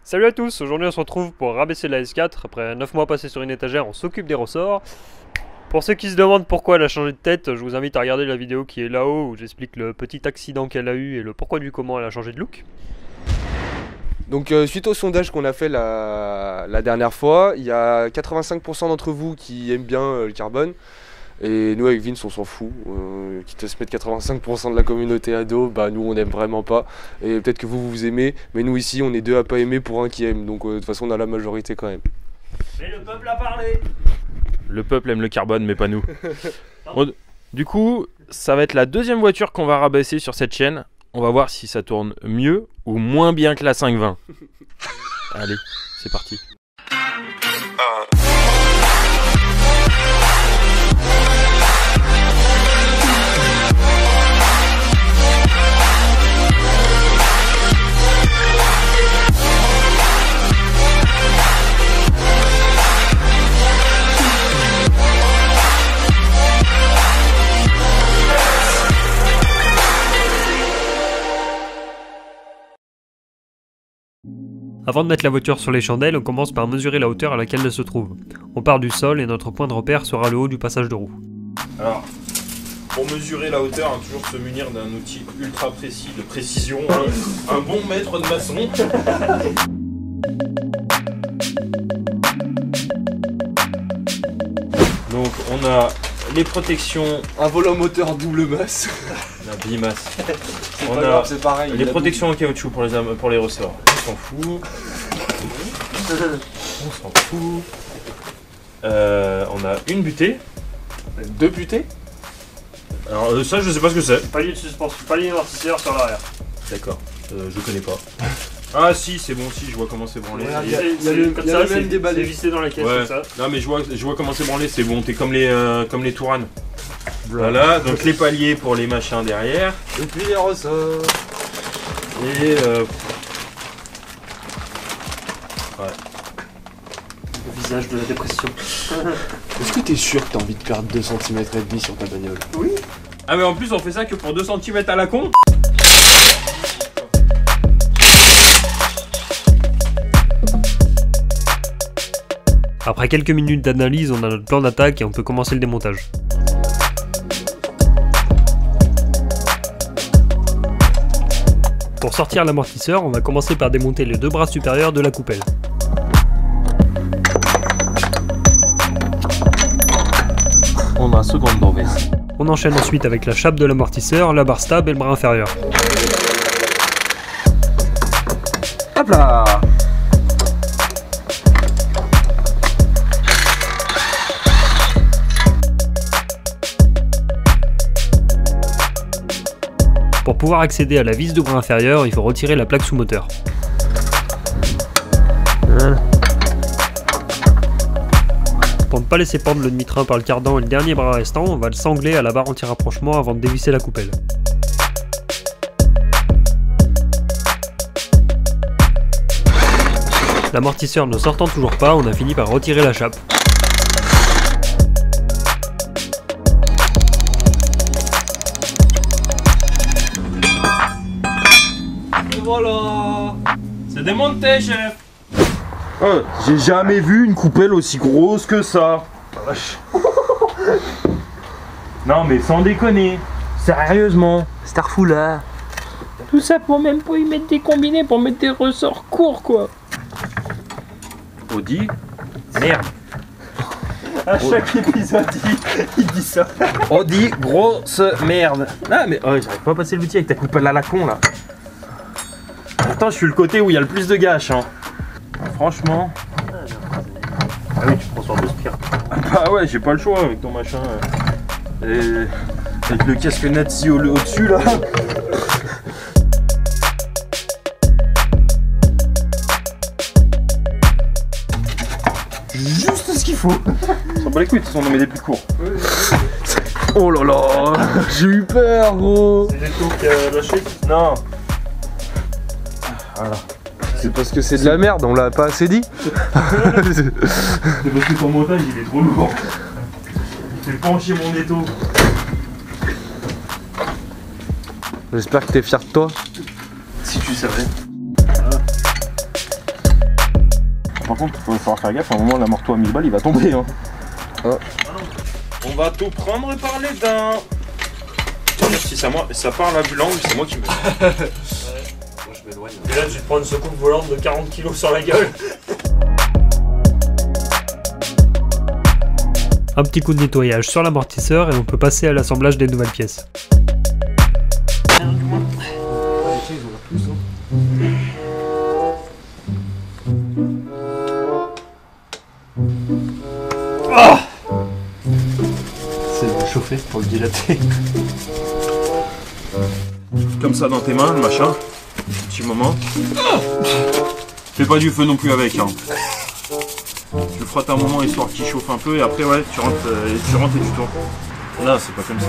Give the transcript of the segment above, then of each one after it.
Salut à tous, aujourd'hui on se retrouve pour rabaisser la S4. Après 9 mois passés sur une étagère, on s'occupe des ressorts. Pour ceux qui se demandent pourquoi elle a changé de tête, je vous invite à regarder la vidéo qui est là-haut où j'explique le petit accident qu'elle a eu et le pourquoi du comment elle a changé de look. Donc suite au sondage qu'on a fait la dernière fois, il y a 85% d'entre vous qui aiment bien le carbone. Et nous avec Vince on s'en fout, quitte à se mettre 85% de la communauté ado, bah nous on aime vraiment pas. Et peut-être que vous aimez, mais nous ici on est deux à pas aimer pour un qui aime, donc de toute façon on a la majorité quand même. Mais le peuple a parlé. Le peuple aime le carbone mais pas nous. Bon, du coup ça va être la deuxième voiture qu'on va rabaisser sur cette chaîne. On va voir si ça tourne mieux ou moins bien que la 520. Allez, c'est parti. Avant de mettre la voiture sur les chandelles, on commence par mesurer la hauteur à laquelle elle se trouve. On part du sol et notre point de repère sera le haut du passage de roue. Alors, pour mesurer la hauteur, toujours se munir d'un outil ultra précis de précision, un bon maître de maçon. Donc on a les protections, Un volant moteur double masse. la bimasse. C'est On pas a grave, c'est pareil. les protections en caoutchouc pour les ressorts. On s'en fout. On s'en fout. On a une butée. Deux butées. Alors ça je sais pas ce que c'est. Palier de suspension, palier amortisseur sur l'arrière. D'accord. Je connais pas. Ah si c'est bon, si je vois comment c'est branlé. Regarde, C'est y a le- comme y a ça, le même c'est déballé. vissé dans la caisse Ouais. comme ça. Non mais je vois comment c'est branlé, c'est bon, t'es comme les Touranes. Voilà, donc les paliers pour les machins derrière. Et puis les ressorts. Et Le visage de la dépression. Est-ce que t'es sûr que t'as envie de perdre 2 cm et demi sur ta bagnole? Oui. ah mais en plus on fait ça que pour 2 cm à la con. Après quelques minutes d'analyse, on a notre plan d'attaque et on peut commencer le démontage. Pour sortir l'amortisseur, on va commencer par démonter les deux bras supérieurs de la coupelle. On a un second mauvaise. On enchaîne ensuite avec la chape de l'amortisseur, la barre stab et le bras inférieur. Hop là. Pour pouvoir accéder à la vis de bras inférieur, il faut retirer la plaque sous moteur. Voilà. Pour ne pas laisser pendre le demi-train par le cardan et le dernier bras restant, on va le sangler à la barre anti-rapprochement avant de dévisser la coupelle. L'amortisseur ne sortant toujours pas, on a fini par retirer la chape. Et voilà. C'est démonté chef. J'ai jamais vu une coupelle aussi grosse que ça. Non mais sans déconner. Sérieusement. Starfou là. Tout ça pour même pas y mettre des combinés, pour mettre des ressorts courts quoi. Audi. Merde. À chaque épisode il dit ça. Audi grosse merde. Ah mais j'arrive pas à passer l'outil avec ta coupelle à la con là. Pourtant je suis le côté où il y a le plus de gâches hein. Franchement. Ah oui, tu prends sur deux spires. Bah ouais, j'ai pas le choix avec ton machin. Et avec le casque nazi au-dessus là. Juste ce qu'il faut. Ça bat les couilles, de toute façon on en met des plus courts. Oh là là. J'ai eu peur gros. C'est des taux qui a lâché. Non. C'est parce que c'est de la merde, on l'a pas assez dit. C'est parce que ton montage il est trop lourd. Il fait pencher mon étau. J'espère que t'es fier de toi. Si tu savais. Par contre, il va falloir faire gaffe, à un moment, l'amorto à 1000 balles, il va tomber. Hein. Ah. On va tout prendre par les dents. Tiens, si ça part la langue, c'est moi qui me. Moi je m'éloigne. Et là tu te prends une secoupe volante de 40 kg sur la gueule. Un petit coup de nettoyage sur l'amortisseur et on peut passer à l'assemblage des nouvelles pièces. Ah, c'est de chauffer pour le dilater. Comme ça dans tes mains, le machin. Un petit moment. Fais pas du feu non plus avec. Hein. Tu le frottes un moment histoire qu'il chauffe un peu et après ouais, tu rentres et tu tournes. Là, c'est pas comme ça.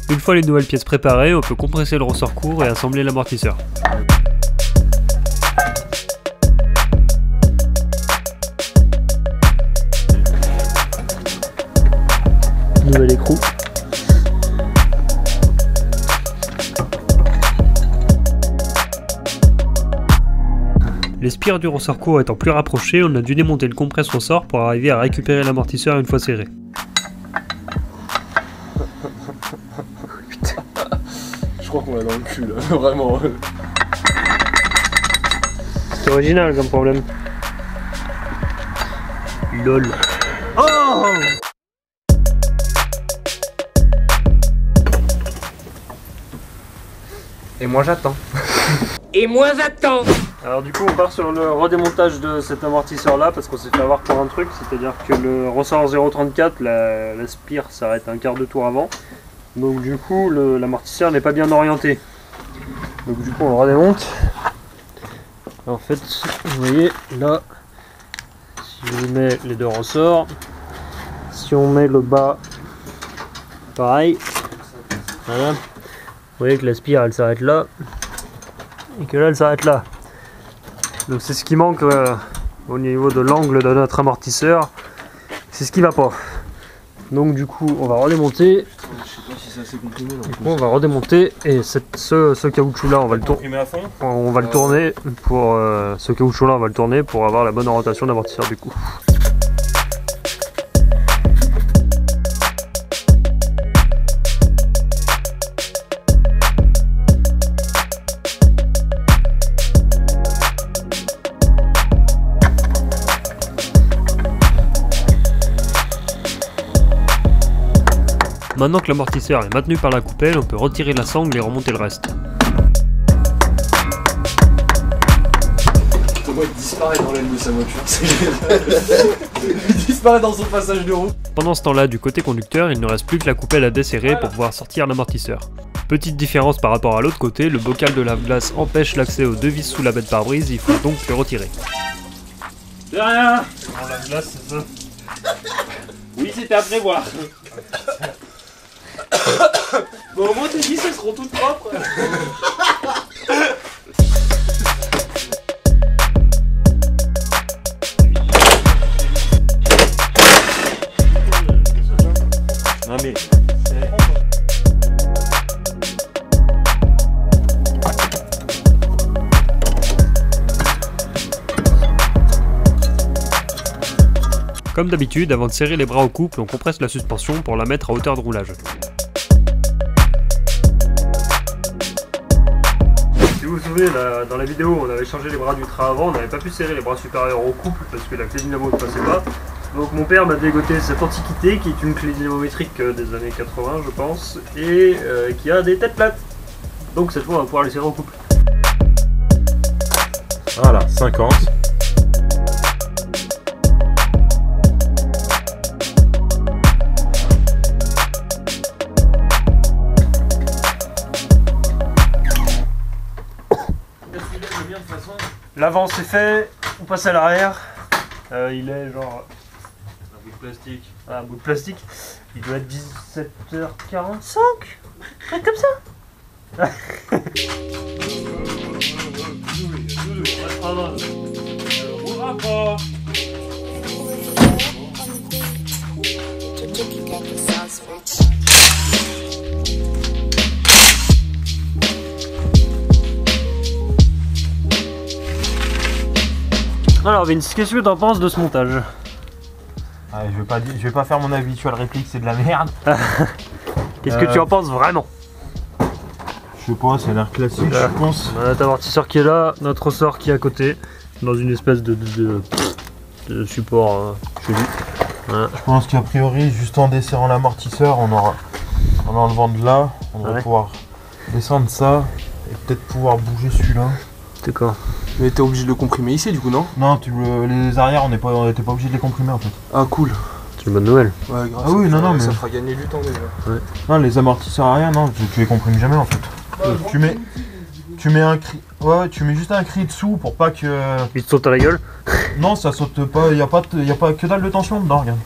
Une fois les nouvelles pièces préparées, on peut compresser le ressort court et assembler l'amortisseur. Nouvel écrou. Les spires du ressort court étant plus rapprochées, on a dû démonter le compresse-ressort pour arriver à récupérer l'amortisseur une fois serré. Je crois qu'on l'a dans le cul là, vraiment. C'est original comme problème. LOL. Oh! Et moi j'attends. Alors du coup on part sur le redémontage de cet amortisseur là parce qu'on s'est fait avoir pour un truc, c'est-à-dire que le ressort 0.34, la spire s'arrête un quart de tour avant. Donc du coup l'amortisseur n'est pas bien orienté. Donc du coup on le redémonte. En fait vous voyez là, si je mets les deux ressorts, si on met le bas pareil, voilà. Vous voyez que la spire elle s'arrête là et que là elle s'arrête là. Donc c'est ce qui manque au niveau de l'angle de notre amortisseur. C'est ce qui va pas. Donc du coup on va redémonter. Je sais pas si c'est assez comprimé. Du coup, on va redémonter et ce caoutchouc là on va le tourner. On va le tourner pour ce caoutchouc là on va le tourner pour avoir la bonne orientation d'amortisseur du coup. Maintenant que l'amortisseur est maintenu par la coupelle, on peut retirer la sangle et remonter le reste. Comment il disparaît dans l'aile de sa voiture, c'est génial. Il disparaît dans son passage de roue. Pendant ce temps-là, du côté conducteur, il ne reste plus que la coupelle à desserrer pour pouvoir sortir l'amortisseur. Petite différence par rapport à l'autre côté, le bocal de lave-glace empêche l'accès aux deux vis sous la bête pare-brise, il faut donc le retirer. De rien. Bon, lave-glace, c'est ça. Oui, c'était à prévoir. Bon, au moins tes vis, elles seront toutes propres. Non mais... Comme d'habitude, avant de serrer les bras au couple, on compresse la suspension pour la mettre à hauteur de roulage. Si vous vous souvenez, dans la vidéo, on avait changé les bras du train avant, on n'avait pas pu serrer les bras supérieurs au couple parce que la clé dynamo ne passait pas. Donc mon père m'a dégoté cette antiquité qui est une clé dynamométrique des années 80 je pense, et qui a des têtes plates. Donc cette fois on va pouvoir les serrer au couple. Voilà, 50. L'avant c'est fait, on passe à l'arrière. Il est genre... Un bout de plastique. Un bout de plastique. Il doit être 17h45. Un truc comme ça. Roulera pas. Alors Vince, qu'est-ce que t'en penses de ce montage? Ah, je vais pas faire mon habituel réplique, c'est de la merde. Qu'est-ce que tu en penses vraiment? Je sais pas, ça a l'air classique, je pense. On a notre amortisseur qui est là, notre ressort qui est à côté, dans une espèce de support chelou. Voilà. Je pense qu'a priori, juste en desserrant l'amortisseur, en enlevant de là, on va pouvoir descendre ça et peut-être pouvoir bouger celui-là. D'accord. Mais t'es obligé de le comprimer ici du coup, non? Non, les arrières, on n'était pas obligé de les comprimer en fait. Ah cool. C'est une bonne nouvelle. Ouais, grave. Ah oui, non, mais ça fera gagner du temps déjà. Ouais. Non, les amortisseurs arrière, non, tu les comprimes jamais en fait. Tu mets un cri. Ouais, tu mets juste un cri dessous pour pas que. Il te saute à la gueule? Non, ça saute pas, y a pas que dalle de tension dedans, regarde.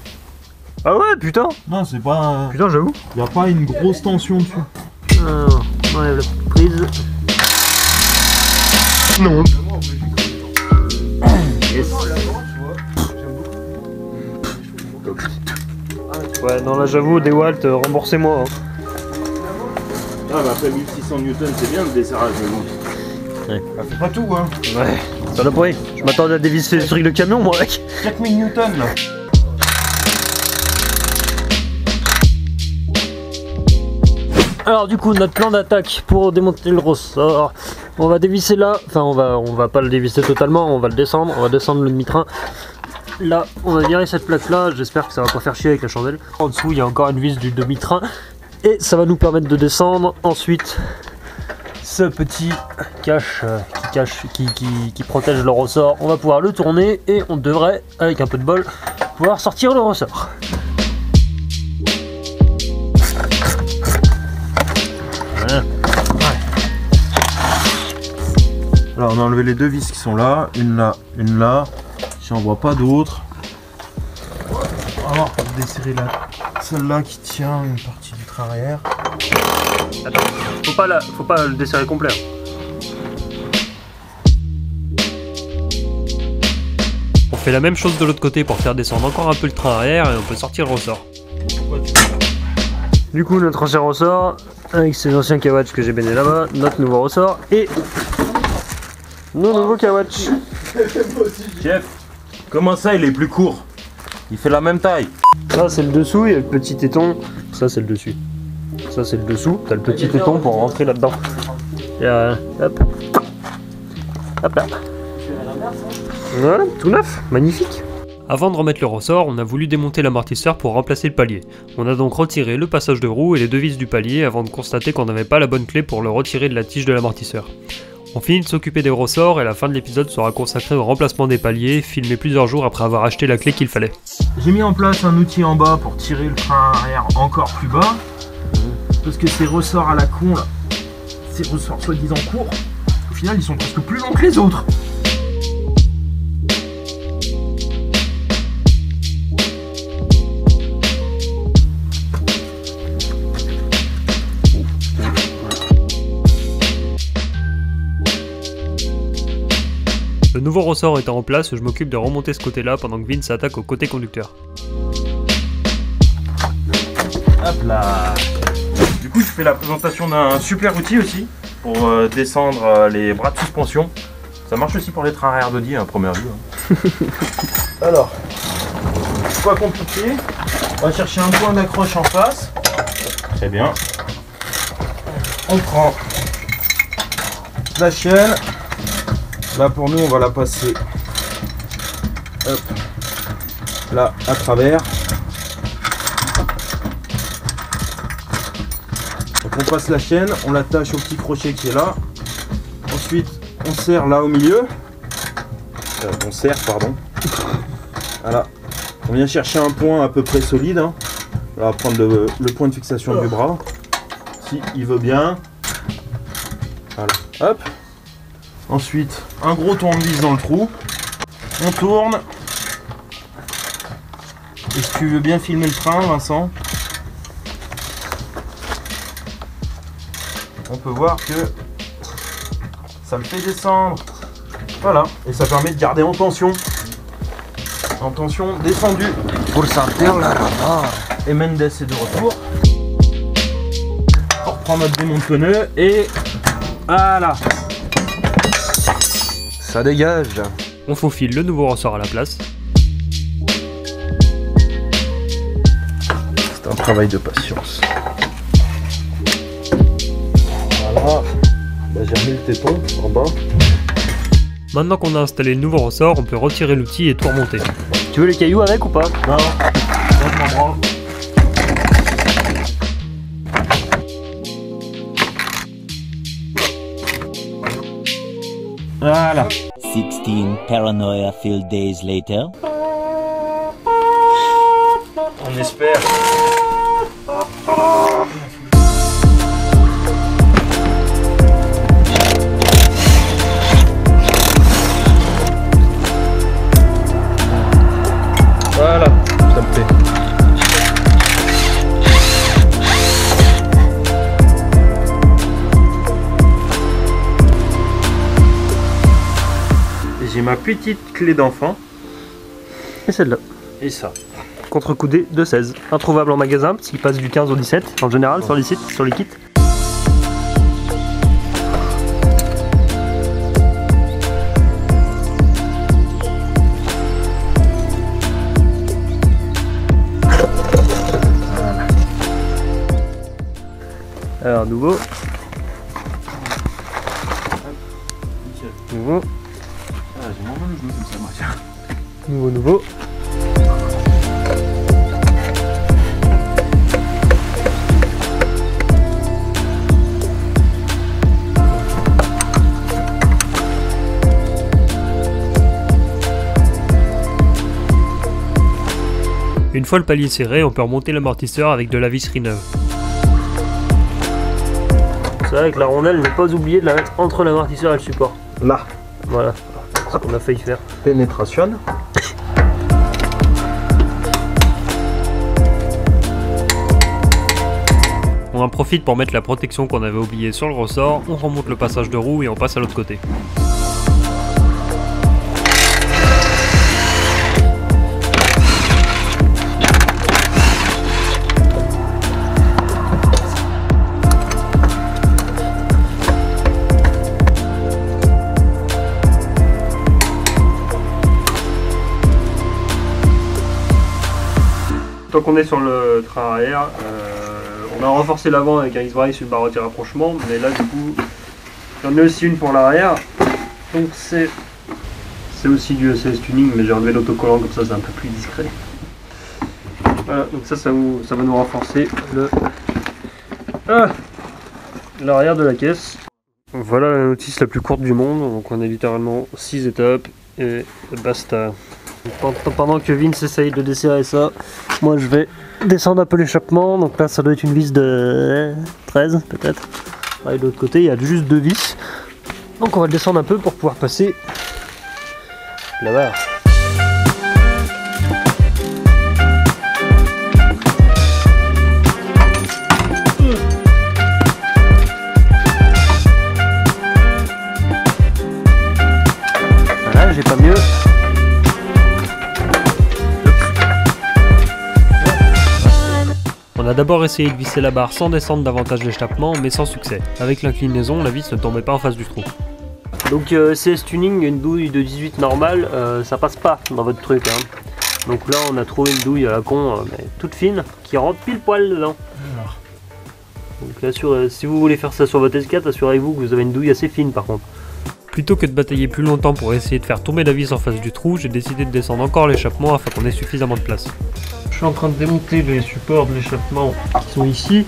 Ah ouais, putain. Non, c'est pas. Putain, j'avoue. Y a pas une grosse tension dessus. Alors, on enlève la prise. Non. Yes. Ouais, non, là j'avoue, DeWalt, remboursez-moi. Hein. Ah, bah après 1600 Newton, c'est bien le desserrage, mais bon. Ouais. Ça fait pas tout, hein. Ouais, ça l'a pris. Je m'attendais à dévisser le truc de camion, moi, mec. 4000 Newton, là. Alors du coup, notre plan d'attaque pour démonter le ressort, on va dévisser là, enfin on va pas le dévisser totalement, on va le descendre, on va descendre le demi-train. Là, on va virer cette plaque là, j'espère que ça va pas faire chier avec la chandelle. En dessous, il y a encore une vis du demi-train et ça va nous permettre de descendre. Ensuite, ce petit cache qui protège le ressort, on va pouvoir le tourner et on devrait, avec un peu de bol, pouvoir sortir le ressort. Alors on a enlevé les deux vis qui sont là, une là, si on voit pas d'autres. On va voir pour desserrer celle-là qui tient une partie du train arrière. Attends, faut pas le desserrer complet. On fait la même chose de l'autre côté pour faire descendre encore un peu le train arrière et on peut sortir le ressort. Du coup notre ancien ressort, avec ces anciens Kawach que j'ai baigné là-bas, notre nouveau ressort et nos nouveaux Kawach. Chef, comment ça il est plus court? Il fait la même taille. Ça c'est le dessous, il y a le petit téton, ça c'est le dessus. Ça c'est le dessous, t'as le petit téton pour rentrer là-dedans. Et hop. Hop là. Voilà, tout neuf, magnifique. Avant de remettre le ressort, on a voulu démonter l'amortisseur pour remplacer le palier. On a donc retiré le passage de roue et les deux vis du palier avant de constater qu'on n'avait pas la bonne clé pour le retirer de la tige de l'amortisseur. On finit de s'occuper des ressorts et la fin de l'épisode sera consacrée au remplacement des paliers, filmé plusieurs jours après avoir acheté la clé qu'il fallait. J'ai mis en place un outil en bas pour tirer le train arrière encore plus bas. Parce que ces ressorts à la con là, ces ressorts soi-disant courts, au final ils sont presque plus longs que les autres. Le nouveau ressort étant en place, je m'occupe de remonter ce côté-là pendant que Vince s'attaque au côté conducteur. Hop là. Du coup je fais la présentation d'un super outil aussi pour descendre les bras de suspension. Ça marche aussi pour les trains arrière d'Audi, à première vue. Hein. Alors, pas compliqué. On va chercher un point d'accroche en face. Très bien. On prend la chaîne. Là pour nous on va la passer hop, là à travers. Donc on passe la chaîne, on l'attache au petit crochet qui est là. Ensuite on serre là au milieu. On serre, pardon. Voilà. On vient chercher un point à peu près solide. Hein. On va prendre le point de fixation du bras. Si il veut bien. Voilà. Hop. Ensuite, un gros tournevis dans le trou. On tourne. Et si tu veux bien filmer le train, Vincent, on peut voir que ça le fait descendre. Voilà. Et ça permet de garder en tension. En tension descendue. Pour sortir la rama. Et Mendes est de retour. On reprend notre démonte-pneu et voilà. Ça dégage. On faufile le nouveau ressort à la place. C'est un travail de patience. Voilà. Bah, j'ai remis le téton en bas. Maintenant qu'on a installé le nouveau ressort, on peut retirer l'outil et tout remonter. Tu veux les cailloux avec ou pas? Non. Voilà. 16 paranoia-filled days later. On espère. Voilà, ça me plaît. J'ai ma petite clé d'enfant. Et celle-là. Et ça. Contrecoudé de 16. Introuvable en magasin parce qu'il passe du 15 au 17 en général sur les sites, sur les kits. Alors nouveau. Nouveau. Ah, j'ai moins mal au genou comme ça, moi, tiens. Nouveau. Une fois le palier serré, on peut remonter l'amortisseur avec de la visserie neuve. C'est vrai que la rondelle, ne pas oublier de la mettre entre l'amortisseur et le support. Là. Voilà, c'est ce qu'on a failli faire. Pénétration. On en profite pour mettre la protection qu'on avait oubliée sur le ressort, on remonte le passage de roue et on passe à l'autre côté. Tant qu'on est sur le train arrière, on a renforcé l'avant avec un X-Brace sur une barre anti-rapprochement, mais là du coup j'en ai aussi une pour l'arrière, donc c'est aussi du ECS tuning, mais j'ai enlevé l'autocollant comme ça c'est un peu plus discret. Voilà, donc ça va nous renforcer l'arrière de la caisse. Voilà la notice la plus courte du monde, donc on a littéralement 6 étapes et basta. Pendant que Vince essaye de desserrer ça, moi je vais descendre un peu l'échappement. Donc là ça doit être une vis de 13 peut-être. Et de l'autre côté il y a juste 2 vis. Donc on va le descendre un peu pour pouvoir passer la barre. Voilà, j'ai pas mieux. On a d'abord essayé de visser la barre sans descendre davantage l'échappement, mais sans succès. Avec l'inclinaison, la vis ne tombait pas en face du trou. Donc CS Tuning, une douille de 18 normale, ça passe pas dans votre truc. Hein. Donc là on a trouvé une douille à la con, mais toute fine, qui rentre pile poil dedans. Donc si vous voulez faire ça sur votre S4, assurez-vous que vous avez une douille assez fine par contre. Plutôt que de batailler plus longtemps pour essayer de faire tomber la vis en face du trou, j'ai décidé de descendre encore l'échappement afin qu'on ait suffisamment de place. Je suis en train de démonter les supports de l'échappement qui sont ici,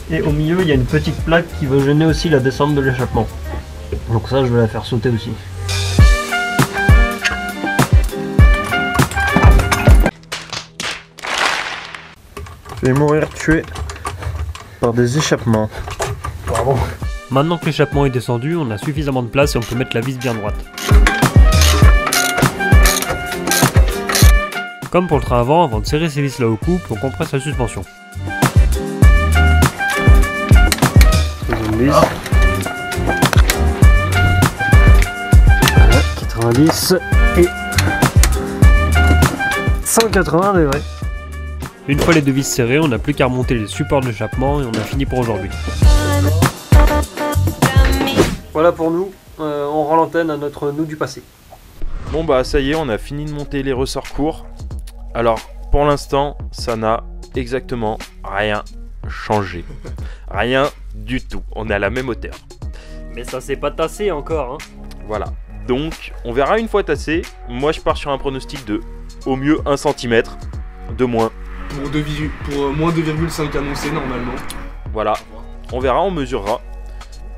et au milieu il y a une petite plaque qui va gêner aussi la descente de l'échappement. Donc ça je vais la faire sauter aussi. Je vais mourir tué par des échappements. Bravo. Maintenant que l'échappement est descendu, on a suffisamment de place et on peut mettre la vis bien droite. Comme pour le train avant de serrer ces vis là au cou, on compresse la suspension. Deuxième vis. Voilà, 90 et 180 degrés. Une fois les deux vis serrées, on n'a plus qu'à remonter les supports de l'échappement et on a fini pour aujourd'hui. Voilà pour nous, on rend l'antenne à notre nous du passé. Bon bah ça y est, on a fini de monter les ressorts courts. Alors pour l'instant, ça n'a exactement rien changé. Rien du tout. On est à la même hauteur. Mais ça s'est pas tassé encore, hein. Voilà. Donc on verra une fois tassé. Moi je pars sur un pronostic de au mieux 1 cm de moins. Pour moins 2,5 annoncé normalement. Voilà. On verra, on mesurera.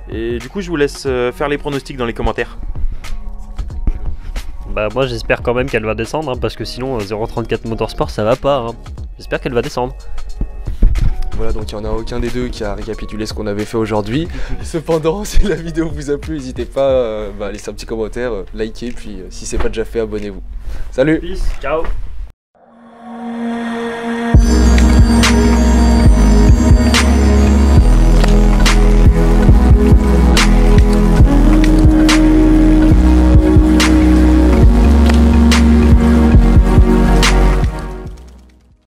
Et du coup je vous laisse faire les pronostics dans les commentaires. Bah moi j'espère quand même qu'elle va descendre, hein, parce que sinon 0,34 Motorsport ça va pas, hein. J'espère qu'elle va descendre. Voilà, donc il n'y en a aucun des deux qui a récapitulé ce qu'on avait fait aujourd'hui. Cependant, si la vidéo vous a plu, n'hésitez pas à laisser un petit commentaire, liker, puis si c'est pas déjà fait, abonnez-vous. Salut! Peace, ciao!